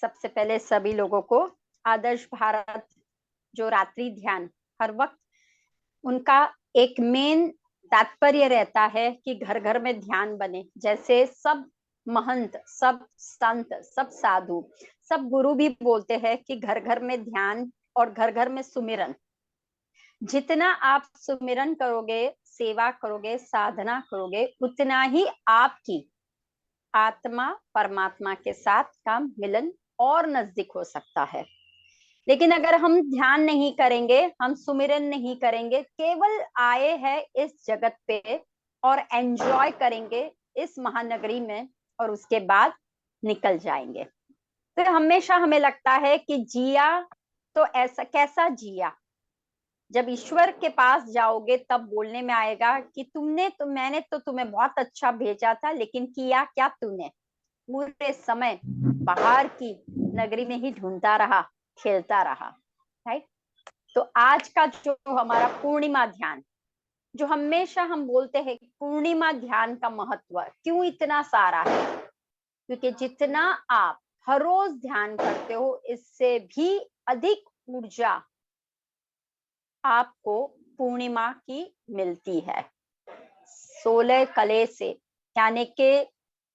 सबसे पहले सभी लोगों को आदर्श भारत जो रात्रि ध्यान हर वक्त उनका एक मेन तात्पर्य रहता है कि घर घर में ध्यान बने। जैसे सब महंत, सब संत, सब साधु, सब गुरु भी बोलते हैं कि घर घर में ध्यान और घर घर में सुमिरन। जितना आप सुमिरन करोगे, सेवा करोगे, साधना करोगे, उतना ही आपकी आत्मा परमात्मा के साथ का मिलन और नजदीक हो सकता है। लेकिन अगर हम ध्यान नहीं करेंगे, हम सुमिरन नहीं करेंगे, केवल आए हैं इस जगत पे और एंजॉय करेंगे इस महानगरी में और उसके बाद निकल जाएंगे, तो हमेशा हमें लगता है कि जिया तो ऐसा कैसा जिया। जब ईश्वर के पास जाओगे तब बोलने में आएगा कि मैंने तो तुम्हें बहुत अच्छा भेजा था, लेकिन किया क्या तूने। पूरे समय बाहर की नगरी में ही ढूंढता रहा, खेलता रहा। राइट। तो आज का जो हमारा पूर्णिमा ध्यान, जो हमेशा हम बोलते हैं पूर्णिमा ध्यान का महत्व क्यों इतना सारा है, क्योंकि जितना आप हर रोज ध्यान करते हो, इससे भी अधिक ऊर्जा आपको पूर्णिमा की मिलती है। 16 कले से, यानी कि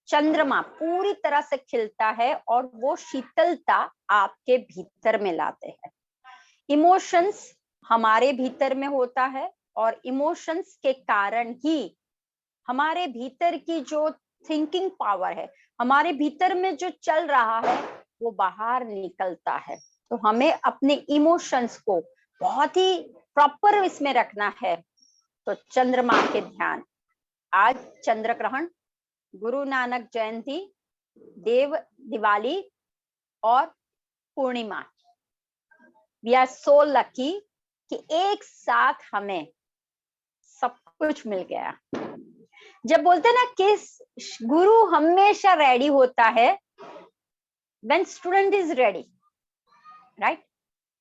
चंद्रमा पूरी तरह से खिलता है और वो शीतलता आपके भीतर में लाते हैं। इमोशंस हमारे भीतर में होता है और इमोशंस के कारण ही हमारे भीतर की जो थिंकिंग पावर है, हमारे भीतर में जो चल रहा है, वो बाहर निकलता है। तो हमें अपने इमोशंस को बहुत ही प्रॉपर इसमें रखना है। तो चंद्रमा के ध्यान, आज चंद्र ग्रहण, गुरु नानक जयंती, देव दिवाली और पूर्णिमा, वी आर सो लकी कि एक साथ हमें सब कुछ मिल गया। जब बोलते ना कि गुरु हमेशा रेडी होता है when student is ready, right.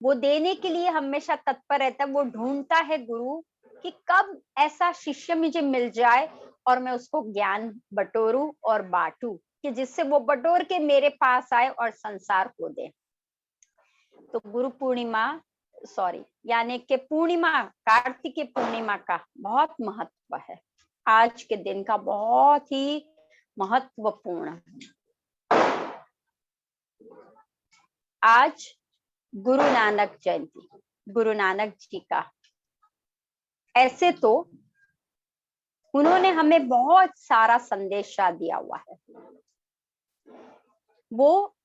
वो देने के लिए हमेशा तत्पर रहता है, वो ढूंढता है गुरु कि कब ऐसा शिष्य मुझे मिल जाए और मैं उसको ज्ञान बटोरूं और बांटूं, कि जिससे वो बटोर के मेरे पास आए और संसार को दे। तो गुरु पूर्णिमा यानी कि पूर्णिमा, कार्तिक पूर्णिमा का बहुत महत्व है, आज के दिन का बहुत ही महत्वपूर्ण। आज गुरु नानक जयंती, गुरु नानक जी का, ऐसे तो उन्होंने हमें बहुत सारा संदेशा दिया हुआ है। वो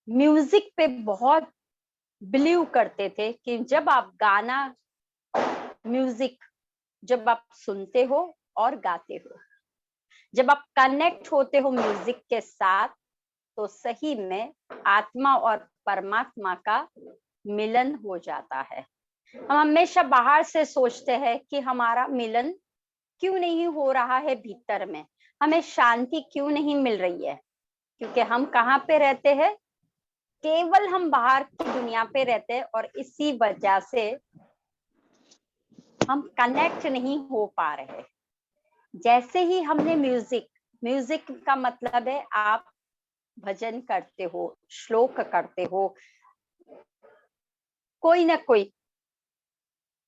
म्यूजिक पे बहुत बिलीव करते थे कि जब आप गाना, म्यूजिक जब आप सुनते हो और गाते हो, जब आप कनेक्ट होते हो म्यूजिक के साथ, तो सही में आत्मा और परमात्मा का मिलन हो जाता है। हम हमेशा बाहर से सोचते हैं कि हमारा मिलन क्यों नहीं हो रहा है भीतर में, हमें शांति क्यों नहीं मिल रही है, क्योंकि हम कहाँ पे रहते हैं, केवल हम बाहर की दुनिया पे रहते हैं और इसी वजह से हम कनेक्ट नहीं हो पा रहे। जैसे ही हमने म्यूजिक का मतलब है आप भजन करते हो, श्लोक करते हो, कोई ना कोई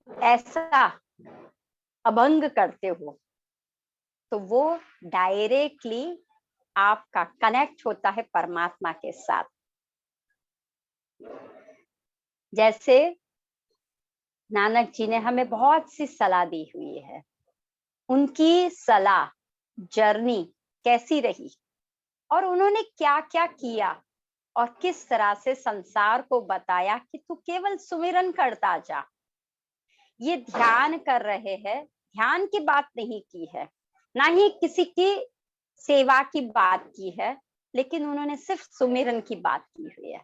ऐसा अभंग करते हो, तो वो डायरेक्टली आपका कनेक्ट होता है परमात्मा के साथ। जैसे नानक जी ने हमें बहुत सी सलाह दी हुई है, उनकी सलाह, जर्नी कैसी रही और उन्होंने क्या क्या किया और किस तरह से संसार को बताया कि तू केवल सुमिरन करता जा। ये ध्यान कर रहे हैं, ध्यान की बात नहीं की है, ना ही किसी की सेवा की बात की है, लेकिन उन्होंने सिर्फ सुमिरन की बात की हुई है।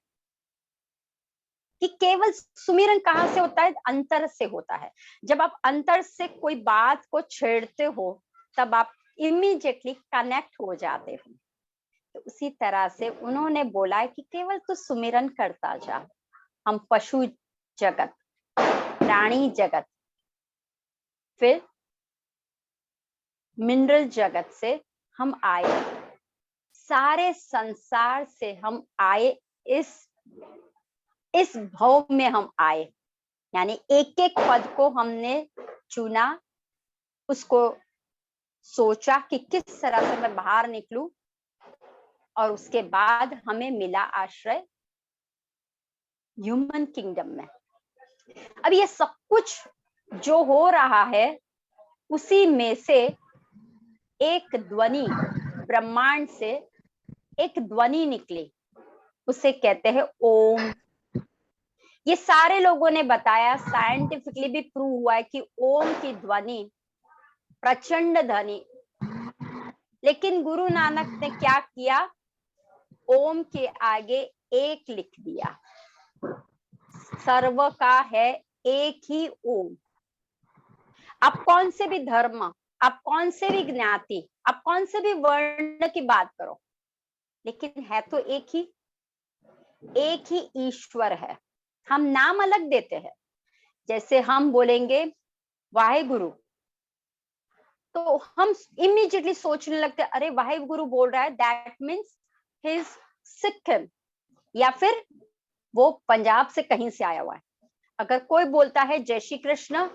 कि केवल सुमिरन कहाँ से होता है, अंतर से होता है। जब आप अंतर से कोई बात को छेड़ते हो, तब आप इमीडिएटली कनेक्ट हो जाते हो। तो उसी तरह से उन्होंने बोला है कि केवल तू सुमिरन करता जा। हम पशु जगत, प्राणी जगत, फिर मिनरल जगत से हम आए, सारे संसार से हम आए इस भाव में हम आए, यानी एक एक पद को हमने चुना, उसको सोचा कि किस तरह से मैं बाहर निकलूं, और उसके बाद हमें मिला आश्रय ह्यूमन किंगडम में। अब ये सब कुछ जो हो रहा है, उसी में से एक ध्वनि, ब्रह्मांड से एक ध्वनि निकली, उसे कहते हैं ओम। ये सारे लोगों ने बताया, साइंटिफिकली भी प्रूव हुआ है कि ओम की ध्वनि प्रचंड ध्वनि। लेकिन गुरु नानक ने क्या किया, ओम के आगे एक लिख दिया। सर्व का है एक ही ओम। आप कौन से भी धर्म, आप कौन से भी ज्ञाति, आप कौन से भी वर्ण की बात करो, लेकिन है तो एक ही ईश्वर है। हम नाम अलग देते हैं, जैसे हम बोलेंगे वाहेगुरु, तो हम इमीडिएटली सोचने लगते हैं, अरे वाहेगुरु बोल रहा है, that means he is Sikkim, या फिर वो पंजाब से कहीं से आया हुआ है। अगर कोई बोलता है जय श्री कृष्ण,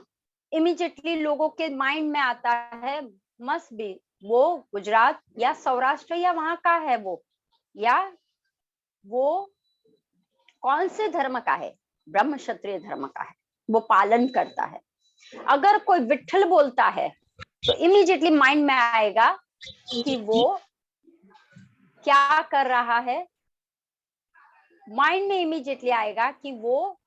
इमीडिएटली लोगों के माइंड में आता है मस्ट बी वो गुजरात या सौराष्ट्र या वहां का है वो, या वो कौन से धर्म का है, ब्रह्म क्षत्रिय धर्म का है, वो पालन करता है। अगर कोई विठल बोलता है तो इमीडिएटली माइंड में आएगा कि वो क्या कर रहा है, माइंड में इमीडिएटली आएगा कि वो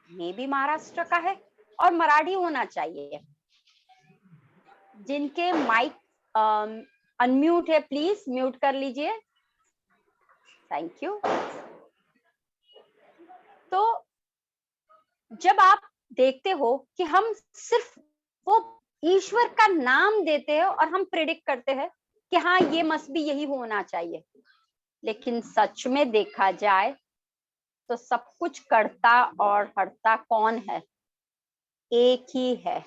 मे भी महाराष्ट्र का है और मराठी होना चाहिए। जिनके माइक अनम्यूट है, प्लीज म्यूट कर लीजिए, थैंक यू। तो जब आप देखते हो कि हम सिर्फ वो ईश्वर का नाम देते हैं और हम प्रेडिक्ट करते हैं कि हाँ ये मस्ट भी यही होना चाहिए, लेकिन सच में देखा जाए तो सब कुछ करता और हरता कौन है, एक ही है,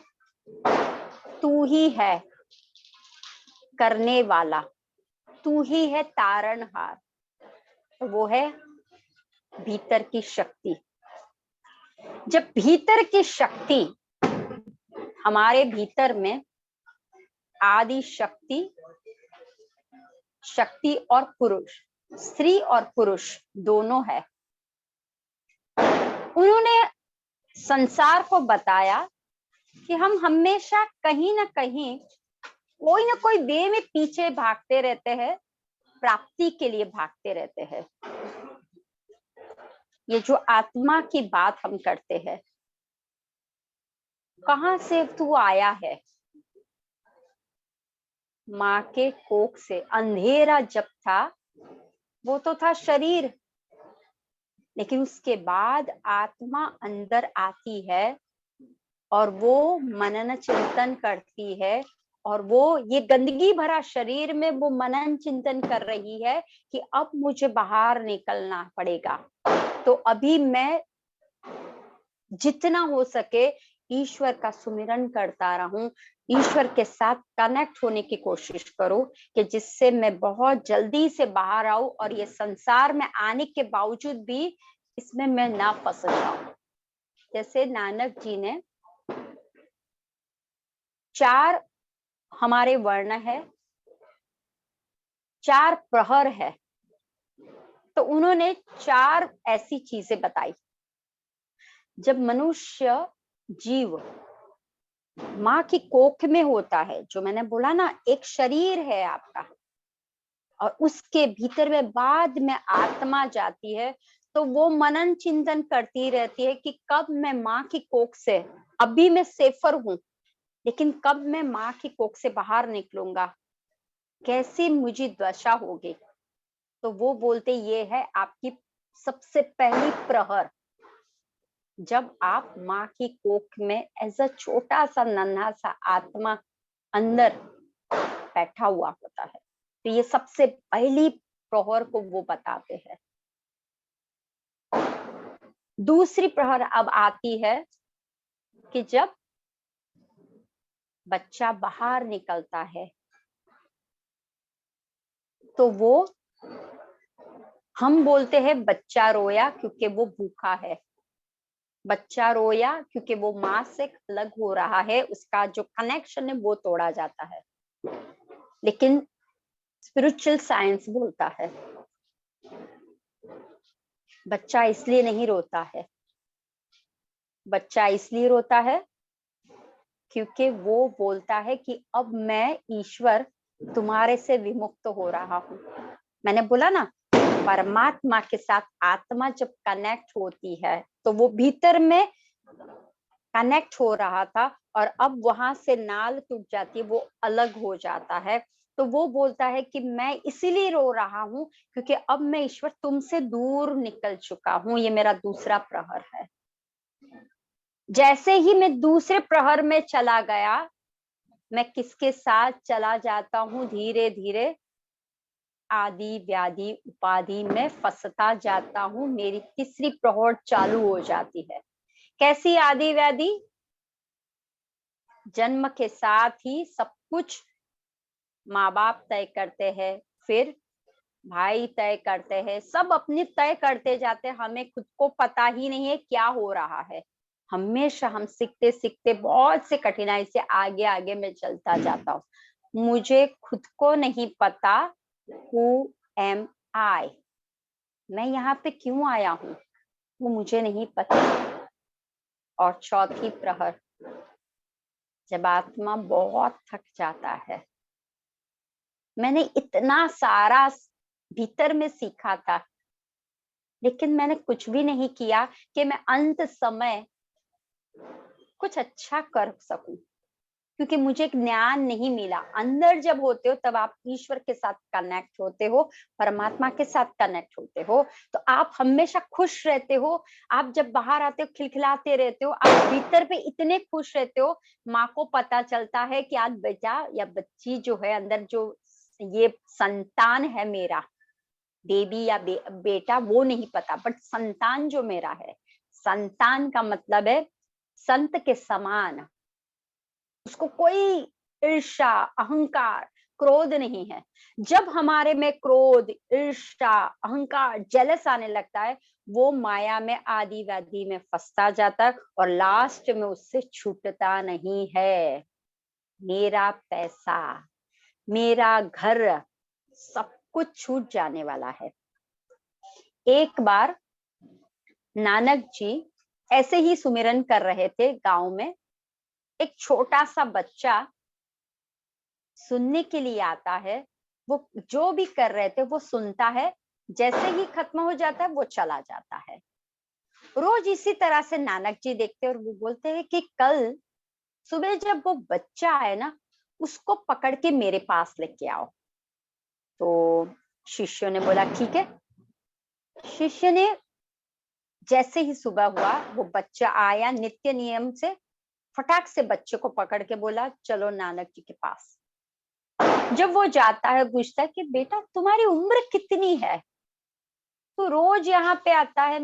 तू ही है करने वाला, तू ही है तारणहार, वो है भीतर की शक्ति। जब भीतर की शक्ति, हमारे भीतर में आदि शक्ति, शक्ति और पुरुष, स्त्री और पुरुष दोनों है। उन्होंने संसार को बताया कि हम हमेशा कहीं ना कहीं कोई ना कोई वे में पीछे भागते रहते हैं, प्राप्ति के लिए भागते रहते हैं। ये जो आत्मा की बात हम करते हैं, कहां से तू आया है, माँ के कोख से। अंधेरा जब था वो तो था शरीर, लेकिन उसके बाद आत्मा अंदर आती है और वो मनन चिंतन करती है, और वो ये गंदगी भरा शरीर में वो मनन चिंतन कर रही है कि अब मुझे बाहर निकलना पड़ेगा। तो अभी मैं जितना हो सके ईश्वर का सुमिरन करता रहूं, ईश्वर के साथ कनेक्ट होने की कोशिश करूं, कि जिससे मैं बहुत जल्दी से बाहर आऊं और ये संसार में आने के बावजूद भी इसमें मैं ना फंस जाऊं। जैसे नानक जी ने 4 हमारे वर्ण है, 4 प्रहर है, तो उन्होंने 4 ऐसी चीजें बताई। जब मनुष्य जीव माँ की कोख में होता है, जो मैंने बोला ना, एक शरीर है आपका, और उसके भीतर में बाद में आत्मा जाती है, तो वो मनन चिंतन करती रहती है कि कब मैं माँ की कोख से, अभी मैं सेफर हूं, लेकिन कब मैं माँ की कोख से बाहर निकलूंगा, कैसी मुझे दशा होगी। तो वो बोलते ये है आपकी सबसे पहली प्रहर, जब आप माँ की कोख में एज अ छोटा सा नन्हा सा आत्मा अंदर बैठा हुआ होता है, तो ये सबसे पहली प्रहर को वो बताते हैं। दूसरी प्रहर अब आती है कि जब बच्चा बाहर निकलता है तो वो हम बोलते हैं बच्चा रोया क्योंकि वो भूखा है, बच्चा रोया क्योंकि वो माँ से अलग हो रहा है, उसका जो कनेक्शन है वो तोड़ा जाता है। लेकिन स्पिरिचुअल साइंस बोलता है बच्चा इसलिए नहीं रोता है, बच्चा इसलिए रोता है क्योंकि वो बोलता है कि अब मैं ईश्वर तुम्हारे से विमुक्त हो रहा हूँ। मैंने बोला ना, परमात्मा के साथ आत्मा जब कनेक्ट होती है तो वो भीतर में कनेक्ट हो रहा था और अब वहां से नाल टूट जाती है, वो अलग हो जाता है। तो वो बोलता है कि मैं इसीलिए रो रहा हूँ क्योंकि अब मैं ईश्वर तुमसे दूर निकल चुका हूँ, ये मेरा दूसरा प्रहर है। जैसे ही मैं दूसरे प्रहर में चला गया, मैं किसके साथ चला जाता हूँ, धीरे धीरे आदि व्याधि उपाधि में फंसता जाता हूँ। मेरी तीसरी प्रहर चालू हो जाती है। कैसी आदि व्याधि? जन्म के साथ ही सब कुछ माँ बाप तय करते हैं, फिर भाई तय करते हैं, सब अपनी तय करते जाते हैं, हमें खुद को पता ही नहीं है क्या हो रहा है। हमेशा हम सीखते सीखते बहुत से कठिनाई से आगे आगे में चलता जाता हूँ। मुझे खुद को नहीं पता हु एम आई, मैं यहाँ पे क्यों आया हूँ वो मुझे नहीं पता। और चौथी प्रहर, जब आत्मा बहुत थक जाता है, मैंने इतना सारा भीतर में सीखा था लेकिन मैंने कुछ भी नहीं किया कि मैं अंत समय कुछ अच्छा कर सकूं, क्योंकि मुझे ज्ञान नहीं मिला। अंदर जब होते हो तब आप ईश्वर के साथ कनेक्ट होते हो, परमात्मा के साथ कनेक्ट होते हो, तो आप हमेशा खुश रहते हो। आप जब बाहर आते हो खिलखिलाते रहते हो, आप भीतर पे इतने खुश रहते हो। माँ को पता चलता है कि आज बेटा या बच्ची जो है अंदर, जो ये संतान है मेरा, बेबी या बेटा वो नहीं पता, बट संतान जो मेरा है, संतान का मतलब है संत के समान, उसको कोई ईर्ष्या अहंकार क्रोध नहीं है। जब हमारे में क्रोध ईर्ष्या अहंकार जेलस आने लगता है, वो माया में आदि व्याधि में फंसता जाता है और लास्ट में उससे छूटता नहीं है। मेरा पैसा, मेरा घर, सब कुछ छूट जाने वाला है। एक बार नानक जी ऐसे ही सुमिरन कर रहे थे गांव में। एक छोटा सा बच्चा सुनने के लिए आता है, वो जो भी कर रहे थे वो सुनता है, जैसे ही खत्म हो जाता है वो चला जाता है। रोज इसी तरह से नानक जी देखते और वो बोलते हैं कि कल सुबह जब वो बच्चा आए ना, उसको पकड़ के मेरे पास लेके आओ। तो शिष्यों ने बोला ठीक है। शिष्य ने जैसे ही सुबह हुआ, वो बच्चा आया नित्य नियम से, फटाक से बच्चे को पकड़ के बोला चलो नानक जी के पास। जब वो जाता है पूछता है कि बेटा तुम्हारी उम्र कितनी है? तो रोज यहाँ पे आता है,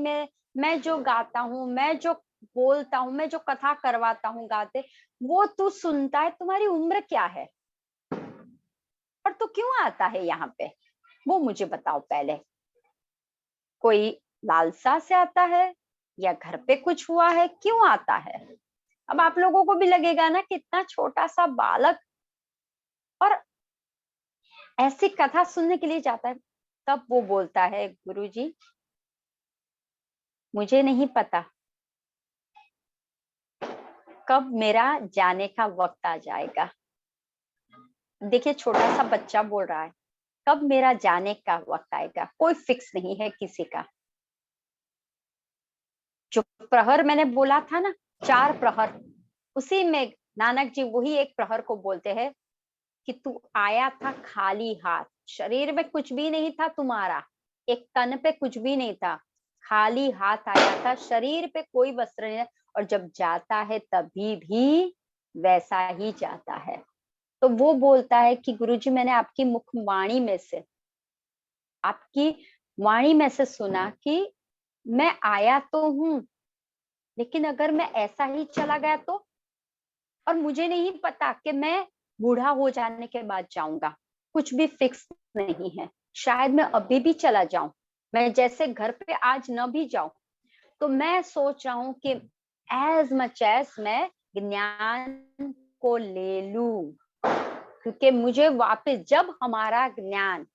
मैं जो गाता हूँ, मैं जो बोलता हूँ, मैं जो कथा करवाता हूँ गाते, वो तू सुनता है, तुम्हारी उम्र क्या है और तू क्यों आता है यहाँ पे, वो मुझे बताओ पहले। कोई लालसा से आता है या घर पे कुछ हुआ है, क्यों आता है? अब आप लोगों को भी लगेगा ना कि इतना छोटा सा बालक और ऐसी कथा सुनने के लिए जाता है। तब वो बोलता है गुरुजी मुझे नहीं पता कब मेरा जाने का वक्त आ जाएगा। देखिए छोटा सा बच्चा बोल रहा है कब मेरा जाने का वक्त आएगा, कोई फिक्स नहीं है किसी का। जो प्रहर मैंने बोला था ना, 4 प्रहर, उसी में नानक जी वही एक प्रहर को बोलते हैं कि तू आया था खाली हाथ, शरीर में कुछ भी नहीं था तुम्हारा, एक तन पे कुछ भी नहीं था, खाली हाथ आया था, शरीर पे कोई वस्त्र नहीं है, और जब जाता है तभी भी वैसा ही जाता है। तो वो बोलता है कि गुरुजी मैंने आपकी मुख वाणी में से, आपकी वाणी में से सुना कि मैं आया तो हूँ, लेकिन अगर मैं ऐसा ही चला गया तो, और मुझे नहीं पता कि मैं बूढ़ा हो जाने के बाद जाऊंगा, कुछ भी फिक्स नहीं है, शायद मैं अभी भी चला जाऊं, मैं जैसे घर पे आज न भी जाऊं तो मैं सोच रहा हूँ कि एज मच एज मैं ज्ञान को ले लूं, क्योंकि मुझे वापस जब हमारा ज्ञान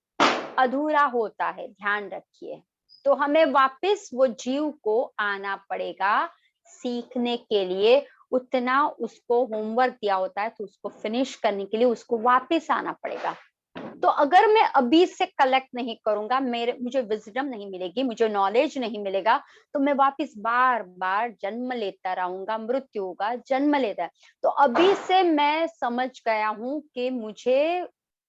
अधूरा होता है, ध्यान रखिए, तो हमें वापस वो जीव को आना पड़ेगा सीखने के लिए। उतना उसको होमवर्क दिया होता है तो उसको फिनिश करने के लिए उसको वापस आना पड़ेगा। तो अगर मैं अभी से कलेक्ट नहीं करूंगा, मुझे विजडम नहीं मिलेगी, मुझे नॉलेज नहीं मिलेगा, तो मैं वापस बार बार जन्म लेता रहूंगा, मृत्यु होगा, जन्म लेता है। तो अभी से मैं समझ गया हूं कि मुझे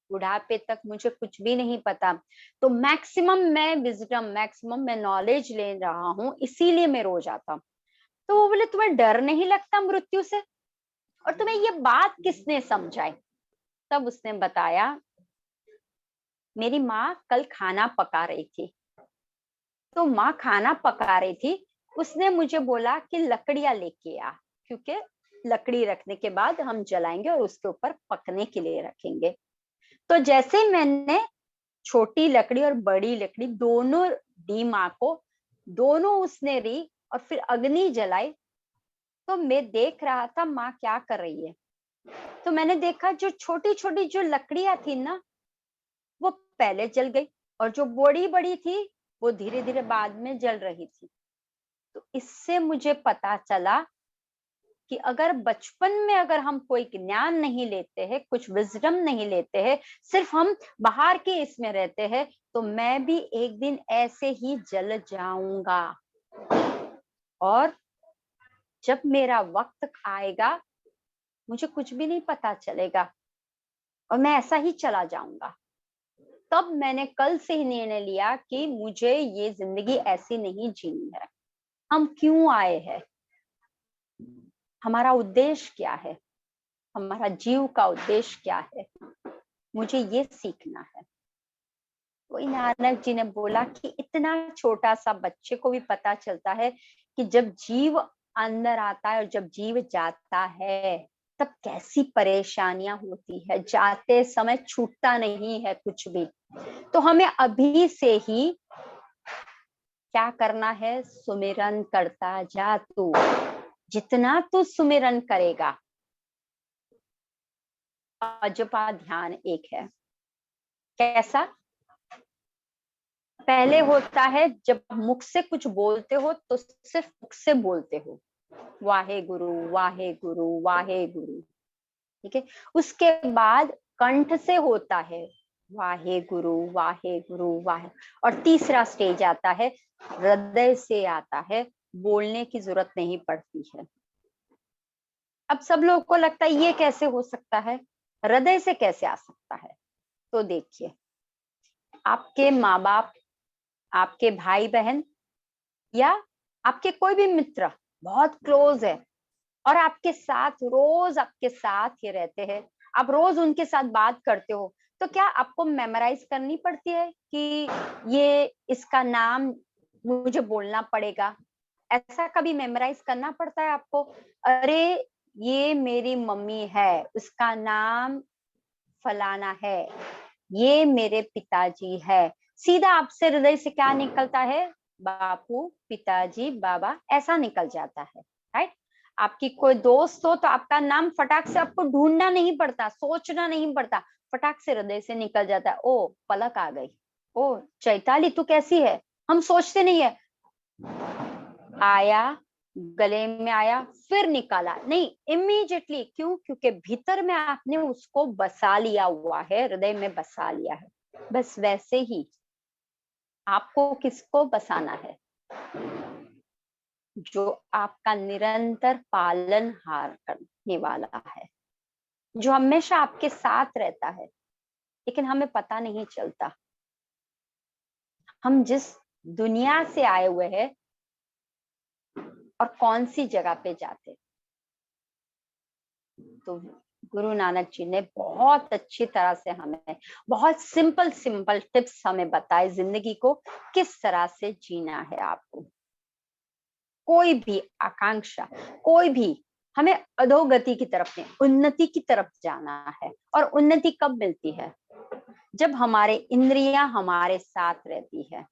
बुढ़ापे तक मुझे कुछ भी नहीं पता, तो मैक्सिमम मैं विजडम, मैक्सिमम मैं नॉलेज ले रहा हूँ, इसीलिए मैं रोज आता हूँ। तो वो बोले तुम्हें डर नहीं लगता मृत्यु से, और तुम्हें ये बात किसने समझाई? तब उसने बताया, मेरी माँ कल खाना पका रही थी, तो माँ खाना पका रही थी, उसने मुझे बोला कि लकड़ियां लेके आ, क्योंकि लकड़ी रखने के बाद हम जलाएंगे और उसके ऊपर पकने के लिए रखेंगे। तो जैसे मैंने छोटी लकड़ी और बड़ी लकड़ी दोनों दी माँ को, दोनों उसने दी और फिर अग्नि जलाई, तो मैं देख रहा था माँ क्या कर रही है। तो मैंने देखा जो छोटी छोटी जो लकड़ियां थी ना, वो पहले जल गई, और जो बड़ी बड़ी थी वो धीरे धीरे बाद में जल रही थी। तो इससे मुझे पता चला कि अगर बचपन में अगर हम कोई ज्ञान नहीं लेते हैं, कुछ विजडम नहीं लेते हैं, सिर्फ हम बाहर के इसमें रहते हैं, तो मैं भी एक दिन ऐसे ही जल जाऊंगा। और जब मेरा वक्त आएगा मुझे कुछ भी नहीं पता चलेगा और मैं ऐसा ही चला जाऊंगा। तब मैंने कल से ही निर्णय लिया कि मुझे ये जिंदगी ऐसी नहीं जीनी है। हम क्यों आए हैं, हमारा उद्देश्य क्या है, हमारा जीव का उद्देश्य क्या है, मुझे ये सीखना है। वही नानक जी ने बोला कि इतना छोटा सा बच्चे को भी पता चलता है कि जब जीव अंदर आता है और जब जीव जाता है तब कैसी परेशानियां होती है, जाते समय छूटता नहीं है कुछ भी। तो हमें अभी से ही क्या करना है, सुमिरन करता जा तू, जितना तू सुमिरन करेगा। अजपा ध्यान एक है, कैसा? पहले होता है जब मुख से कुछ बोलते हो तो सिर्फ मुख से बोलते हो, वाहे गुरु वाहे गुरु वाहे गुरु, ठीक है। उसके बाद कंठ से होता है वाहे गुरु वाहे गुरु वाहे, और तीसरा स्टेज आता है हृदय से आता है, बोलने की जरूरत नहीं पड़ती है। अब सब लोगों को लगता है ये कैसे हो सकता है, हृदय से कैसे आ सकता है? तो देखिए, आपके माँ बाप, आपके भाई बहन, या आपके कोई भी मित्र बहुत क्लोज है और आपके साथ रोज आपके साथ ही रहते हैं, आप रोज उनके साथ बात करते हो, तो क्या आपको मेमोराइज करनी पड़ती है कि ये इसका नाम मुझे बोलना पड़ेगा? ऐसा कभी मेमोराइज करना पड़ता है आपको? अरे ये मेरी मम्मी है, उसका नाम फलाना है, ये मेरे पिताजी है। सीधा आपसे हृदय से क्या निकलता है? बापू, पिताजी, बाबा, ऐसा निकल जाता है, राइट। आपकी कोई दोस्त हो तो आपका नाम फटाक से आपको ढूंढना नहीं पड़ता, सोचना नहीं पड़ता, फटाक से हृदय से निकल जाता है। ओ पलक आ गई, ओ चैताली तू कैसी है, हम सोचते नहीं है, आया, गले में आया, फिर निकाला नहीं, इमीडिएटली। क्यों? क्योंकि भीतर में आपने उसको बसा लिया हुआ है, हृदय में बसा लिया है। बस वैसे ही आपको किसको बसाना है? जो आपका निरंतर पालनहार करने वाला है, जो हमेशा आपके साथ रहता है, लेकिन हमें पता नहीं चलता हम जिस दुनिया से आए हुए हैं और कौन सी जगह पे जाते। तो गुरु नानक जी ने बहुत अच्छी तरह से हमें बहुत सिंपल सिंपल टिप्स हमें बताए, जिंदगी को किस तरह से जीना है आपको। कोई भी आकांक्षा, कोई भी, हमें अधोगति की तरफ नहीं, उन्नति की तरफ जाना है। और उन्नति कब मिलती है? जब हमारे इंद्रियां हमारे साथ रहती है।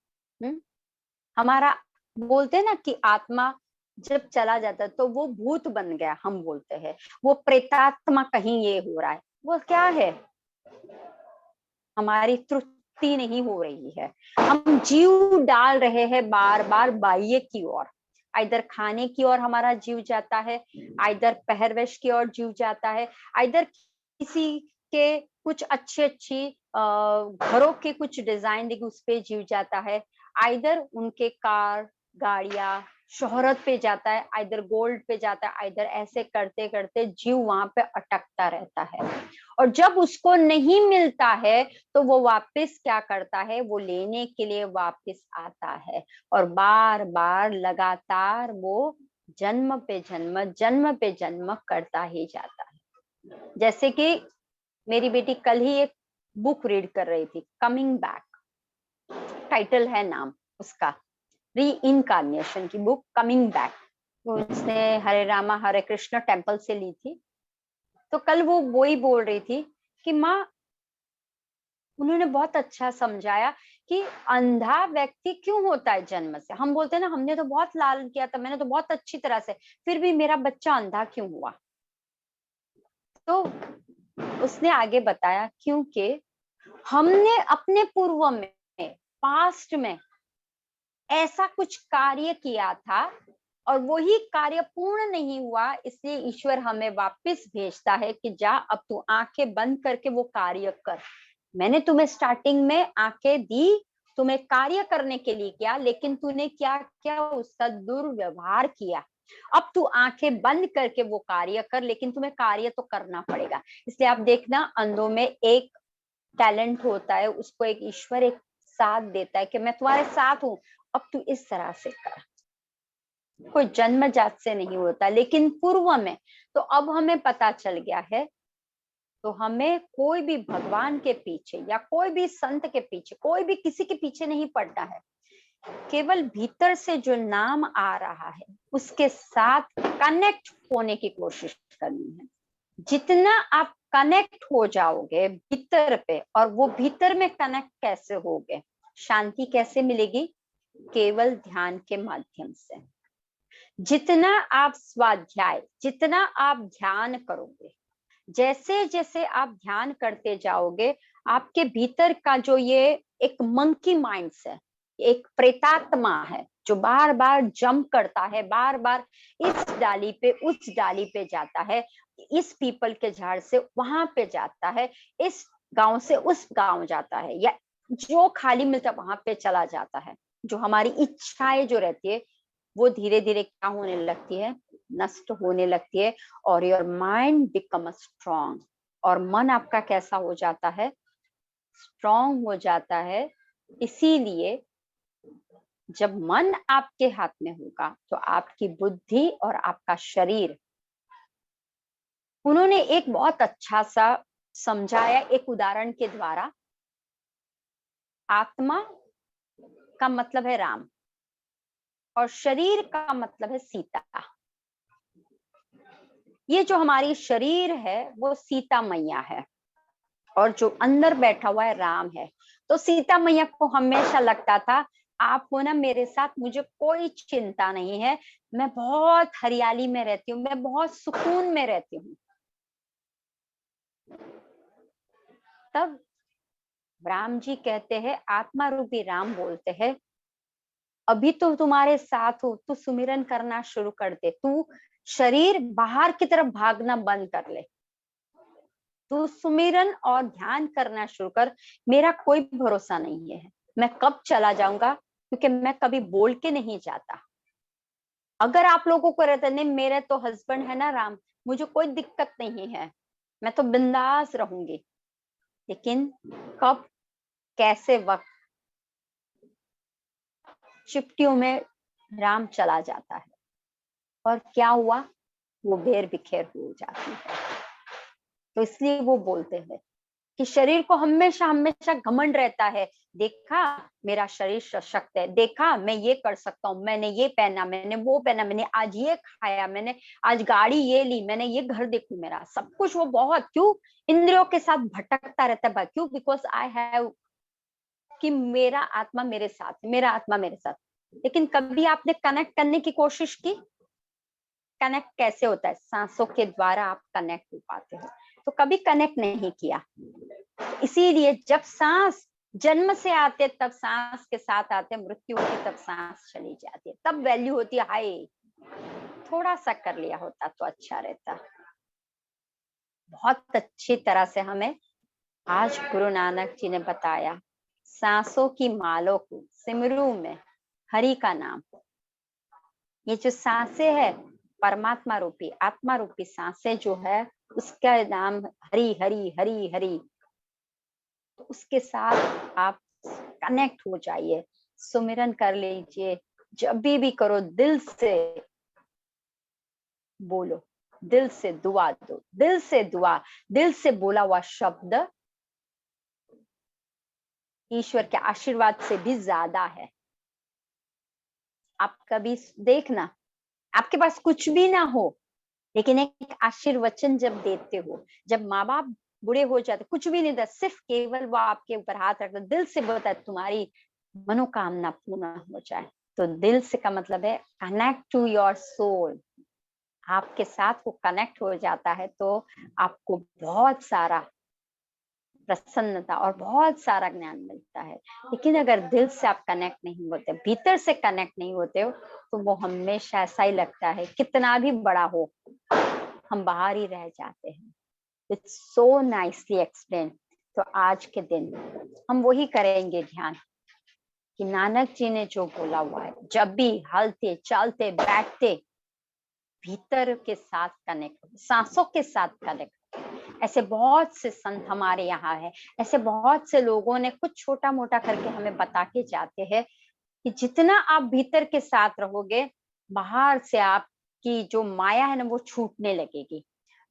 हमारा बोलते हैं ना कि आत्मा जब चला जाता है तो वो भूत बन गया, हम बोलते हैं वो प्रेतात्मा, कहीं ये हो रहा है, वो क्या है, हमारी तृप्ति नहीं हो रही है। हम जीव डाल रहे हैं बार बार बाह्य की ओर, आइदर खाने की ओर हमारा जीव जाता है, आइदर पहरवेश की ओर जीव जाता है, आइदर किसी के कुछ अच्छी अच्छी घरों के कुछ डिजाइन देखिए उस पे जीव जाता है, आइदर उनके कार गाड़ियां शोहरत पे जाता है, आइदर गोल्ड पे जाता है, आइदर ऐसे करते करते जीव वहां पे अटकता रहता है। और जब उसको नहीं मिलता है तो वो वापस क्या करता है, वो लेने के लिए वापस आता है और बार बार लगातार वो जन्म पे जन्म जन्म पे जन्म करता ही जाता है। जैसे कि मेरी बेटी कल ही एक बुक रीड कर रही थी, कमिंग बैक टाइटल है नाम उसका, री इनकारनेशन की बुक कमिंग बैक, वो उसने हरे रामा हरे कृष्ण टेम्पल से ली थी। तो कल वो वही बोल रही थी कि माँ, उन्होंने बहुत अच्छा समझाया कि अंधा व्यक्ति क्यों होता है जन्म से। हम बोलते हैं ना हमने तो बहुत लालन किया था, मैंने तो बहुत अच्छी तरह से, फिर भी मेरा बच्चा अंधा क्यों हुआ। तो उसने आगे बताया क्योंकि हमने अपने पूर्व में, पास्ट में ऐसा कुछ कार्य किया था और वही कार्य पूर्ण नहीं हुआ, इसलिए ईश्वर हमें वापस भेजता है कि जा अब तू आंखें बंद करके वो कार्य कर। मैंने तुम्हें स्टार्टिंग में आंखें दी, तुम्हें कार्य करने के लिए किया, लेकिन तूने क्या किया, उसका दुर्व्यवहार किया। अब तू आंखें बंद करके वो कार्य कर, लेकिन तुम्हें कार्य तो करना पड़ेगा। इसलिए आप देखना अंधों में एक टैलेंट होता है, उसको एक ईश्वर एक साथ देता है कि मैं तुम्हारे साथ हूं, अब तू इस तरह से कर। कोई जन्मजात से नहीं होता, लेकिन पूर्व में तो अब हमें पता चल गया है। तो हमें कोई भी भगवान के पीछे या कोई भी संत के पीछे, कोई भी किसी के पीछे नहीं पड़ना है, केवल भीतर से जो नाम आ रहा है उसके साथ कनेक्ट होने की कोशिश करनी है। जितना आप कनेक्ट हो जाओगे भीतर पे, और वो भीतर में कनेक्ट कैसे होगे, शांति कैसे मिलेगी, केवल ध्यान के माध्यम से। जितना आप स्वाध्याय, जितना आप ध्यान करोगे, जैसे जैसे आप ध्यान करते जाओगे, आपके भीतर का जो ये एक मंकी माइंड्स है, एक प्रेतात्मा है जो बार बार जंप करता है, बार बार इस डाली पे उस डाली पे जाता है, इस पीपल के झाड़ से वहां पे जाता है, इस गांव से उस गांव जाता है, या जो खाली मिलता वहां पे चला जाता है। जो हमारी इच्छाएं जो रहती है वो धीरे धीरे क्या होने लगती है, नष्ट होने लगती है, और योर माइंड बिकम स्ट्रॉन्ग। और मन आपका कैसा हो जाता है, स्ट्रॉन्ग हो जाता है। इसीलिए जब मन आपके हाथ में होगा तो आपकी बुद्धि और आपका शरीर, उन्होंने एक बहुत अच्छा सा समझाया एक उदाहरण के द्वारा। आत्मा का मतलब है राम और शरीर का मतलब है सीता। ये जो हमारी शरीर है वो सीता मैया है, और जो अंदर बैठा हुआ है राम है। तो सीता मैया को हमेशा लगता था आप हो ना मेरे साथ, मुझे कोई चिंता नहीं है, मैं बहुत हरियाली में रहती हूँ, मैं बहुत सुकून में रहती हूँ। तब राम जी कहते हैं, आत्मा रूपी राम बोलते हैं, अभी तो तुम्हारे साथ हो, तू सुमिरन करना शुरू कर दे, तू शरीर बाहर की तरफ भागना बंद कर ले, तू सुमिरन और ध्यान करना शुरू कर। मेरा कोई भरोसा नहीं है मैं कब चला जाऊंगा, क्योंकि मैं कभी बोल के नहीं जाता। अगर आप लोगों को रहता नहीं, मेरे तो हस्बैंड है ना राम, मुझे कोई दिक्कत नहीं है, मैं तो बिंदास रहूंगी। लेकिन कब, कैसे वक्त, चिपटियों में राम चला जाता है, और क्या हुआ, वो बेर बिखेर हो जाती है। तो इसलिए वो बोलते हैं कि शरीर को हमेशा हमेशा घमंड रहता है, देखा मेरा शरीर सशक्त है, देखा मैं ये कर सकता हूँ, मैंने ये पहना, मैंने वो पहना, मैंने आज ये खाया, मैंने आज गाड़ी ये ली, मैंने ये घर, देखू मेरा सब कुछ, वो बहुत क्यों इंद्रियों के साथ भटकता रहता है, क्यों, बिकॉज आई हैव, कि मेरा आत्मा मेरे साथ, मेरा आत्मा मेरे साथ। लेकिन कभी आपने कनेक्ट करने की कोशिश की? कनेक्ट कैसे होता है? सांसों के द्वारा आप कनेक्ट हो पाते हो। तो कभी कनेक्ट नहीं किया, इसीलिए जब सांस जन्म से आते तब सांस के साथ आते, मृत्यु होती तब सांस चली जाती है, तब वैल्यू होती है हाय थोड़ा सा कर लिया होता तो अच्छा रहता। बहुत अच्छी तरह से हमें आज गुरु नानक जी ने बताया, सांसों की मालों को सिमरू में हरि का नाम। ये जो सांसें है परमात्मा रूपी आत्मा रूपी सांसें जो है, उसका नाम हरि हरि हरि हरि। तो उसके साथ आप कनेक्ट हो जाइए, सुमिरन कर लीजिए, जब भी करो दिल से बोलो, दिल से दुआ दो, दिल से दुआ, दिल से बोला हुआ शब्द ईश्वर के आशीर्वाद से भी ज्यादा है। आप कभी देखना, आपके पास कुछ भी ना हो, लेकिन एक आशीर्वचन जब देते हो, जब माँ बाप बूढ़े हो जाते, कुछ भी नहीं था, सिर्फ केवल वो आपके ऊपर हाथ रखता, दिल से बोलता है तुम्हारी मनोकामना पूर्ण हो जाए। तो दिल से का मतलब है कनेक्ट टू योर सोल, आपके साथ वो कनेक्ट हो जाता है तो आपको बहुत सारा प्रसन्नता और बहुत सारा ज्ञान मिलता है। लेकिन अगर दिल से आप कनेक्ट नहीं होते, भीतर से कनेक्ट नहीं होते हो, तो वो हमेशा ऐसा ही लगता है कितना भी बड़ा हो हम बाहर ही रह जाते हैं। It's so nicely explain. तो आज के दिन हम वही करेंगे ध्यान कि नानक जी ने जो बोला हुआ है, जब भी हलते चलते बैठते भीतर के साथ कनेक्ट, सांसों के साथ कनेक्ट। ऐसे बहुत से संत हमारे यहाँ है, ऐसे बहुत से लोगों ने कुछ छोटा मोटा करके हमें बता के जाते हैं कि जितना आप भीतर के साथ रहोगे, बाहर से आपकी जो माया है ना वो छूटने लगेगी।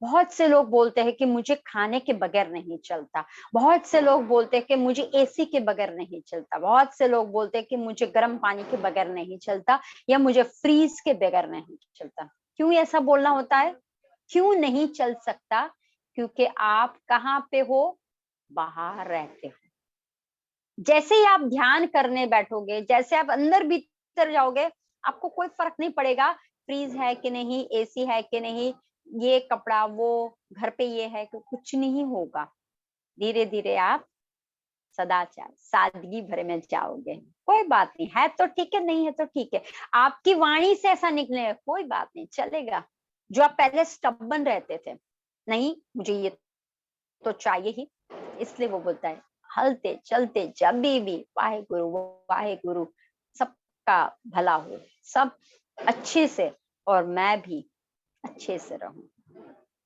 बहुत से लोग बोलते हैं कि मुझे खाने के बगैर नहीं चलता, बहुत से लोग बोलते हैं कि मुझे एसी के बगैर नहीं चलता, बहुत से लोग बोलते हैं कि मुझे गर्म पानी के बगैर नहीं चलता, या मुझे फ्रीज के बगैर नहीं चलता। क्यों ऐसा बोलना होता है? क्यों नहीं चल सकता? क्योंकि आप कहाँ पे हो? बाहर रहते हो। जैसे ही आप ध्यान करने बैठोगे, जैसे आप अंदर भीतर जाओगे, आपको कोई फर्क नहीं पड़ेगा फ्रीज है कि नहीं, एसी है कि नहीं, ये कपड़ा वो घर पे ये है कि कुछ नहीं होगा। धीरे धीरे आप सदाचार सादगी भरे में जाओगे। कोई बात नहीं है तो ठीक है, नहीं है तो ठीक है। आपकी वाणी से ऐसा निकले कोई बात नहीं, चलेगा। जो आप पहले स्टबन रहते थे, नहीं मुझे ये तो चाहिए ही, इसलिए वो बोलता है हलते चलते जब भी वाहे गुरु, सबका भला हो, सब अच्छे से और मैं भी अच्छे से रहूं।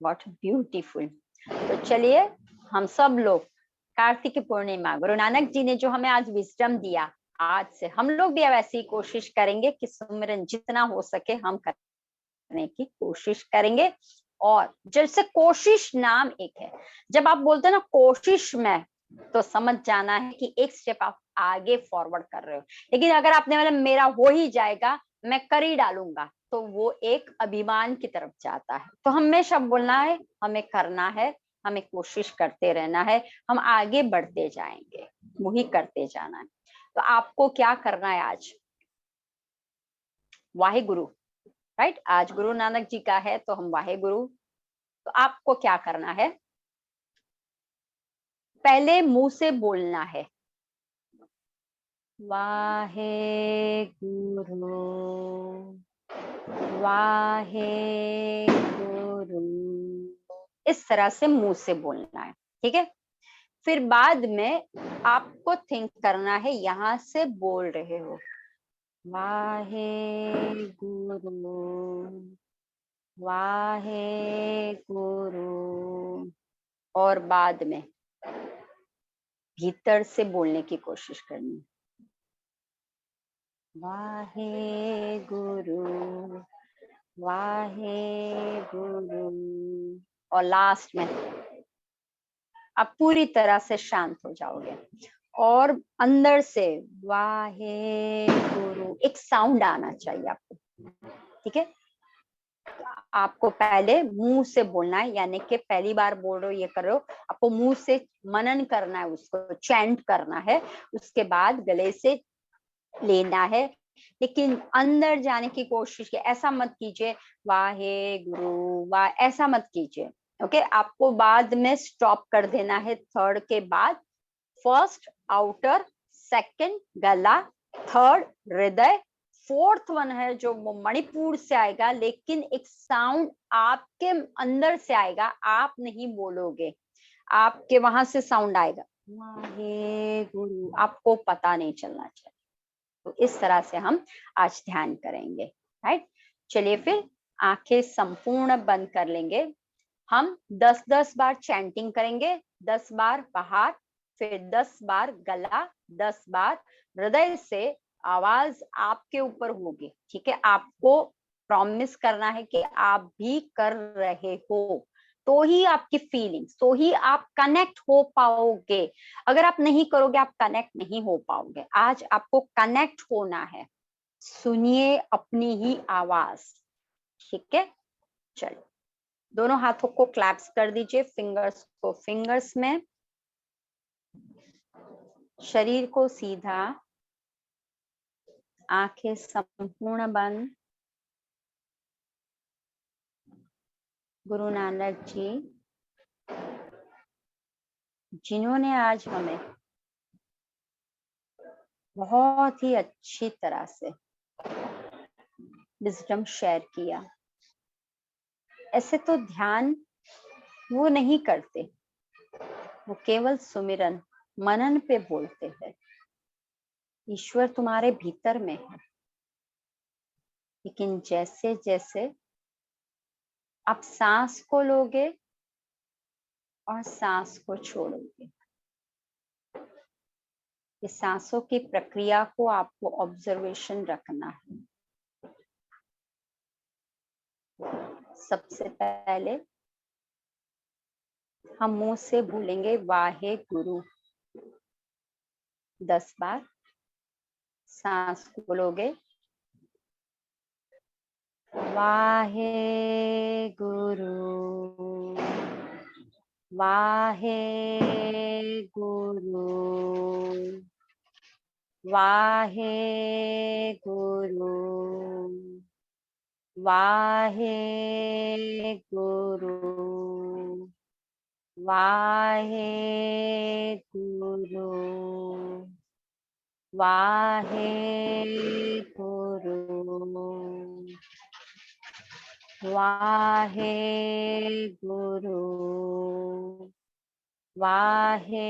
What beautiful. तो चलिए हम सब लोग कार्तिक पूर्णिमा, गुरु नानक जी ने जो हमें आज विजडम दिया, आज से हम लोग भी अब ऐसी कोशिश करेंगे कि सुमिरन जितना हो सके हम करने की कोशिश करेंगे। और जैसे कोशिश नाम एक है, जब आप बोलते हैं ना कोशिश में, तो समझ जाना है कि एक स्टेप आप आगे फॉरवर्ड कर रहे हो। लेकिन अगर आपने मतलब मेरा हो ही जाएगा, मैं कर ही डालूंगा, तो वो एक अभिमान की तरफ जाता है। तो हमेशा बोलना है हमें करना है, हमें कोशिश करते रहना है, हम आगे बढ़ते जाएंगे, वही करते जाना है। तो आपको क्या करना है आज? वाहे गुरु, राइट? आज गुरु नानक जी का है तो हम वाहे गुरु। तो आपको क्या करना है? पहले मुंह से बोलना है वाहे गुरु, वाहे गुरु, इस तरह से मुंह से बोलना है, ठीक है? फिर बाद में आपको थिंक करना है, यहां से बोल रहे हो वाहे गुरु, वाहे गुरु, और बाद में भीतर से बोलने की कोशिश करनी, वाहे गुरु, वाहे गुरु। और लास्ट में आप पूरी तरह से शांत हो जाओगे और अंदर से वाहे गुरु एक साउंड आना चाहिए आपको, ठीक है? आपको पहले मुंह से बोलना है, यानी कि पहली बार बोल रहे हो, ये कर रहे हो, आपको मुंह से मनन करना है, उसको चैंट करना है। उसके बाद गले से लेना है लेकिन अंदर जाने की कोशिश की, ऐसा मत कीजिए वाहे गुरु वाह, ऐसा मत कीजिए। ओके, आपको बाद में स्टॉप कर देना है थर्ड के बाद। फर्स्ट आउटर, सेकंड गला, थर्ड हृदय, फोर्थ वन है जो वो मणिपुर से आएगा, लेकिन एक साउंड आपके अंदर से आएगा, आप नहीं बोलोगे, आपके वहां से साउंड आएगा वाहे गुरु, आपको पता नहीं चलना चाहिए। तो इस तरह से हम आज ध्यान करेंगे। राइट, चलिए फिर आंखें संपूर्ण बंद कर लेंगे। हम 10-10 बार चैंटिंग करेंगे, 10 बार बाहर, फिर 10 बार गला, 10 बार हृदय से आवाज आपके ऊपर होगी। ठीक है, आपको प्रॉमिस करना है कि आप भी कर रहे हो, तो ही आपकी फीलिंग्स, तो ही आप कनेक्ट हो पाओगे। अगर आप नहीं करोगे, आप कनेक्ट नहीं हो पाओगे। आज आपको कनेक्ट होना है, सुनिए अपनी ही आवाज। ठीक है, चलो दोनों हाथों को क्लैप्स कर दीजिए, फिंगर्स को फिंगर्स में, शरीर को सीधा, आंखें संपूर्ण बंद। गुरु नानक जी जिन्होंने आज हमें बहुत ही अच्छी तरह से विजडम शेयर किया, ऐसे तो ध्यान वो नहीं करते, वो केवल सुमिरन मनन पे बोलते हैं। ईश्वर तुम्हारे भीतर में है, लेकिन जैसे जैसे आप सांस को लोगे और सांस को छोड़ोगे, इस सांसों की प्रक्रिया को आपको ऑब्जर्वेशन रखना है। सबसे पहले हम मुंह से बोलेंगे वाहे गुरु 10 बार, सांस को लोगे वाहे गुरु वाहे गुरु वाहे गुरु वाहे गुरु वाहे गुरु वाहे गुरु वाहे गुरु वाहे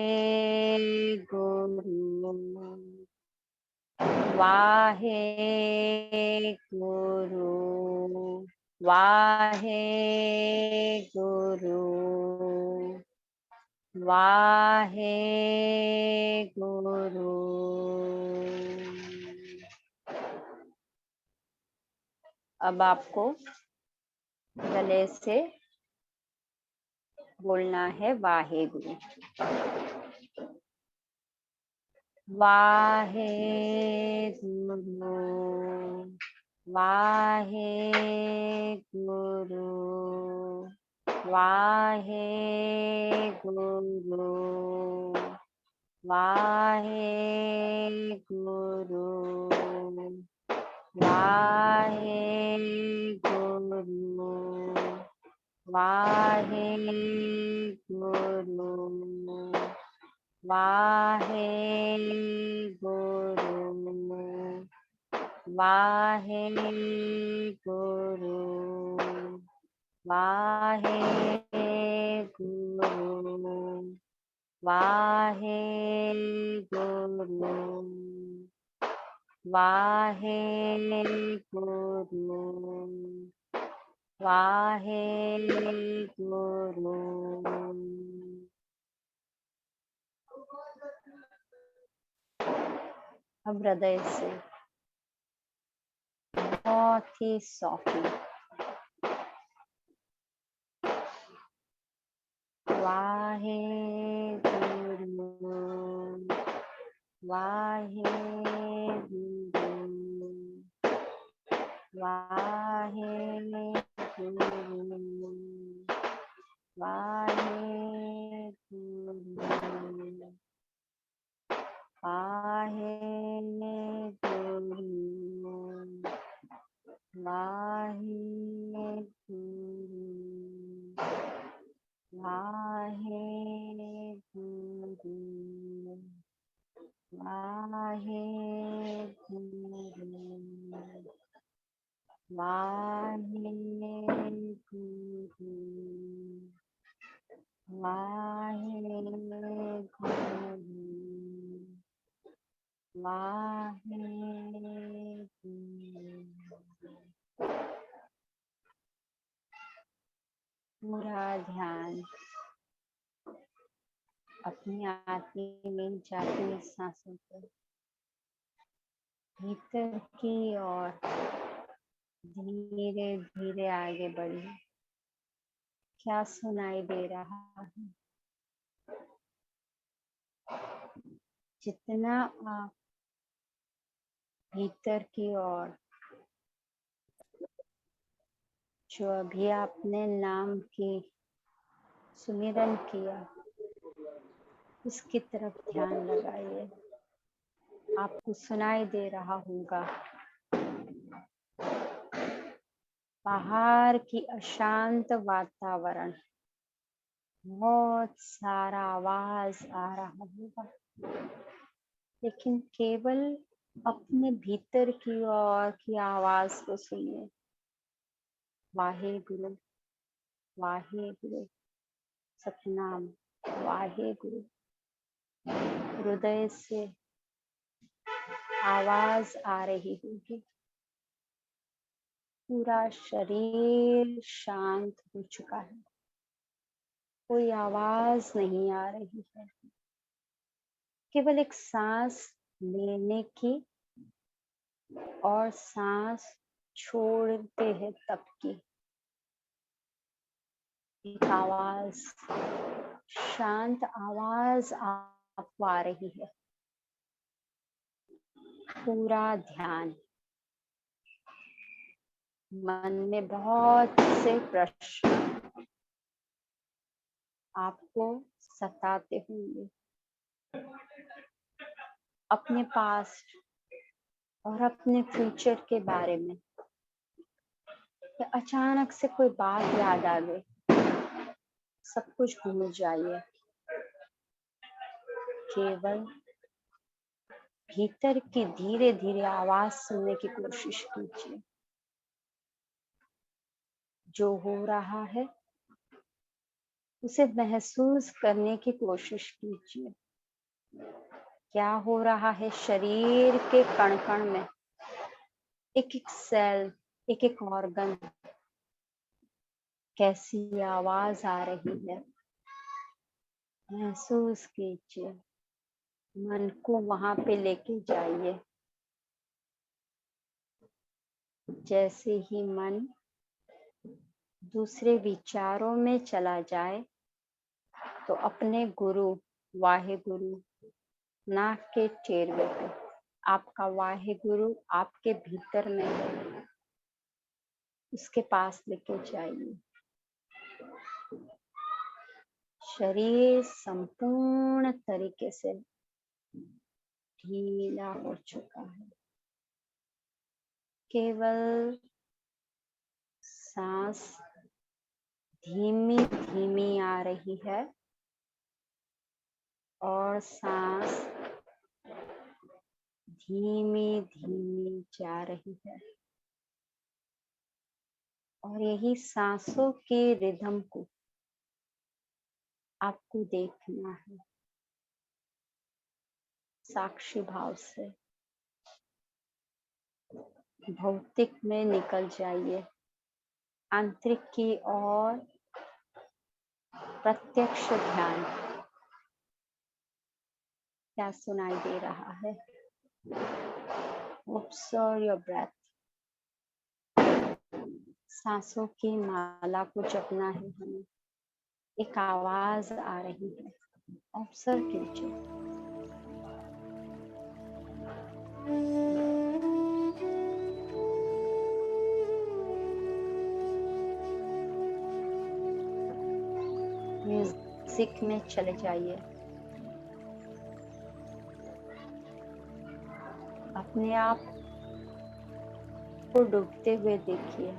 गुरु वाहे गुरु वाहे गुरु वाहे गुरु। अब आपको गले से बोलना है वाहे गुरु। वाहे गुरु वाहे गुरु वाहे गुरु वाहे गुरु वाहे गुरु वाहे गुरु वाहे गुरु वाहे गुरु वाहे गुरु वाहे गुरु वाहे गुरु वाहे गुरु। अब हृदय से बहुत ही सॉफ्टली वाहे गुरु वाहे गुरु वाहे गुरु वाहे गुरु वाहे गुरु वाहे वाहे वाहे वाहे। पूरा ध्यान अपनी आत्मा में जाती हुई सांसों को भीतर की ओर धीरे धीरे आगे बढ़ी। क्या सुनाई दे रहा है? जितना आप भीतर की ओर, जो अभी आपने नाम की सुमिरन किया, उसकी तरफ ध्यान लगाइए। आपको सुनाई दे रहा होगा बाहर की अशांत वातावरण, बहुत सारा आवाज आ रहा होगा, लेकिन केवल अपने भीतर की ओर की आवाज को सुनिए। वाहे गुरु, वाहे गुरु, सतनाम, वाहे गुरु। हृदय से आवाज आ रही होगी। पूरा शरीर शांत हो चुका है, कोई आवाज नहीं आ रही है। केवल एक सांस लेने की और सांस छोड़ते हैं तब की एक आवाज, शांत आवाज आपको आ रही है। पूरा ध्यान, मन में बहुत से प्रश्न आपको सताते होंगे, अपने पास्ट और अपने फ्यूचर के बारे में। या अचानक से कोई बात याद आ गई, सब कुछ भूल जाइए। केवल भीतर की धीरे धीरे आवाज सुनने की कोशिश कीजिए। जो हो रहा है उसे महसूस करने की कोशिश कीजिए। क्या हो रहा है शरीर के कण कण में, एक एक सेल, एक एक ऑर्गन, कैसी आवाज आ रही है, महसूस कीजिए। मन को वहां पे लेके जाइए। जैसे ही मन दूसरे विचारों में चला जाए तो अपने गुरु, वाहे गुरु, नाक के टेरवे पे आपका वाहे गुरु आपके भीतर में है, उसके पास लेके जाइए। शरीर संपूर्ण तरीके से ढीला हो चुका है। केवल सांस धीमी धीमी आ रही है और सांस धीमी धीमी जा रही है। और यही सांसों के रिदम को आपको देखना है साक्षी भाव से। भौतिक में निकल जाइए, आंतरिक की ओर प्रत्यक्ष ध्यान। क्या सुनाई दे रहा है? Observe your breath. सांसों की माला को जपना है हमें। एक आवाज आ रही है, ऑब्जर्व कीजिए। म्यूजिक में चले जाइए, अपने आप को डूबते हुए देखिए।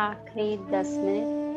आखिरी 10 मिनट।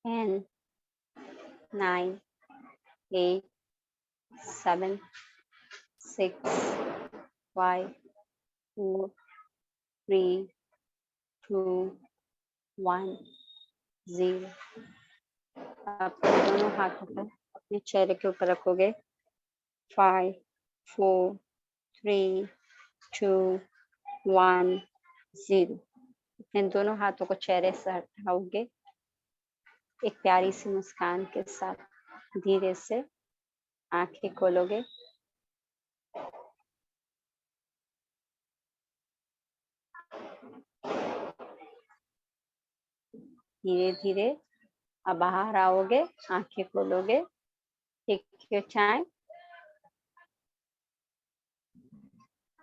10, 9, 8, 7, 6, 5, 4, 3, 2, 1, 0। आप दोनों हाथों को अपने चेहरे के ऊपर रखोगे। 5, 4, 3, 2, 1, 0। इन दोनों हाथों को चेहरे से हटाओगे। एक प्यारी सी मुस्कान के साथ धीरे से आंखें खोलोगे। धीरे धीरे अब बाहर आओगे, आंखें खोलोगे। Take your time.